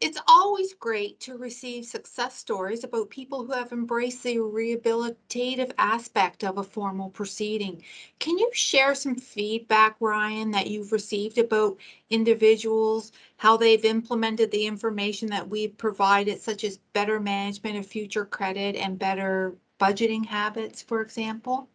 It's always great to receive success stories about people who have embraced the rehabilitative aspect of a formal proceeding. Can you share some feedback, Ryan, that you've received about individuals, how they've implemented the information that we've provided, such as better management of future credit and better budgeting habits, for example?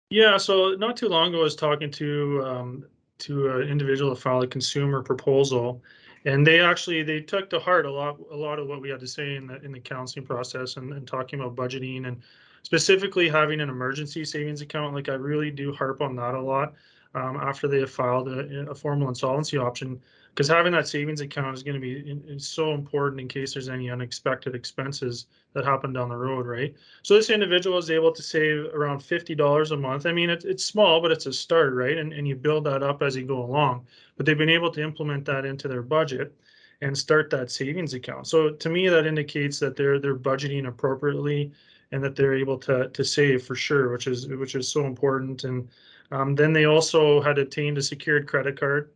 Yeah, so not too long ago, I was talking to an individual that filed a consumer proposal, and they took to heart a lot of what we had to say in the counseling process and talking about budgeting and specifically having an emergency savings account. Like I really do harp on that a lot after they have filed a formal insolvency option, because having that savings account is going to be is so important in case there's any unexpected expenses that happen down the road, right? So this individual is able to save around $50 a month. I mean, it's small, but it's a start, right? And you build that up as you go along. But they've been able to implement that into their budget and start that savings account. So to me, that indicates that they're budgeting appropriately and that they're able to save for sure, which is so important. And then they also had obtained a secured credit card.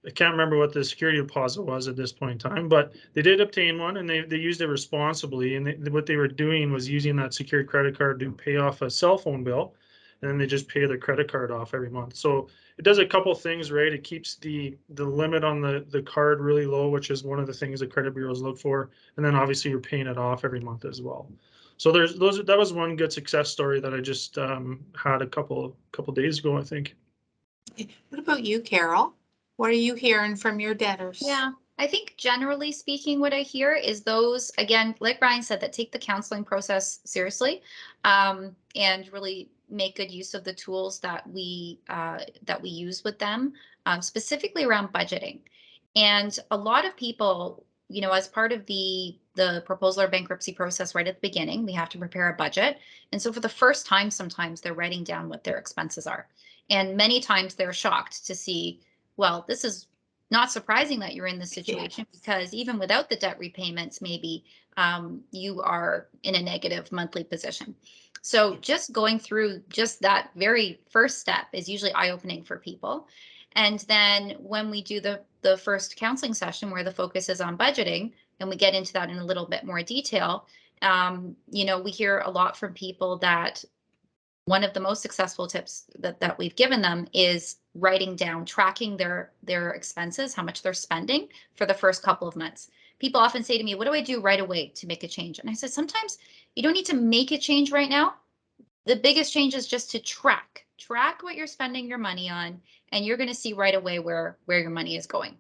I can't remember what the security deposit was at this point in time, but they did obtain one and they used it responsibly. And what they were doing was using that secured credit card to pay off a cell phone bill, and then they just pay their credit card off every month. So it does a couple things, right? It keeps the limit on the card really low, which is one of the things that credit bureaus look for. And then obviously you're paying it off every month as well. So that was one good success story that I just had a couple days ago, I think. What about you, Carol? What are you hearing from your debtors? Yeah, I think generally speaking, what I hear is those, again, like Brian said, that take the counseling process seriously, and really make good use of the tools that we use with them, specifically around budgeting. And a lot of people, as part of the proposal or bankruptcy process, right at the beginning, we have to prepare a budget. And so for the first time, sometimes they're writing down what their expenses are, and many times they're shocked to see, well, this is not surprising that you're in this situation, Yes. because even without the debt repayments, maybe you are in a negative monthly position. So just going through just that very first step is usually eye opening for people. And then when we do the first counseling session where the focus is on budgeting, and we get into that in a little bit more detail, we hear a lot from people that one of the most successful tips that we've given them is writing down, tracking their expenses, how much they're spending for the first couple of months. People often say to me, what do I do right away to make a change? And I said, sometimes you don't need to make a change right now. The biggest change is just to track what you're spending your money on, and you're going to see right away where your money is going.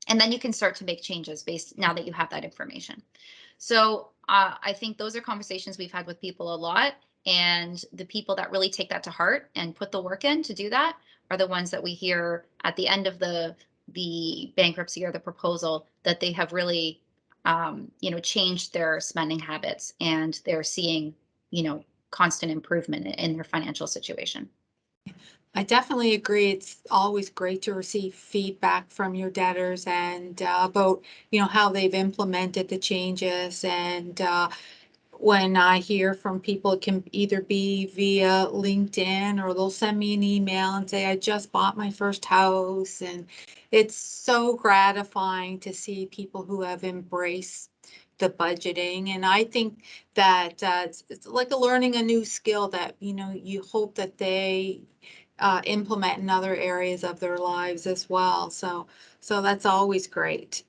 And then you can start to make changes based now that you have that information. So I think those are conversations we've had with people a lot. And the people that really take that to heart and put the work in to do that are the ones that we hear at the end of the bankruptcy or the proposal, that they have really changed their spending habits, and they're seeing constant improvement in their financial situation. I definitely agree. It's always great to receive feedback from your debtors and about, how they've implemented the changes. And when I hear from people, it can either be via LinkedIn or they'll send me an email and say, I just bought my first house. And it's so gratifying to see people who have embraced the budgeting. And I think that it's like learning a new skill that, you hope that they implement in other areas of their lives as well. So that's always great.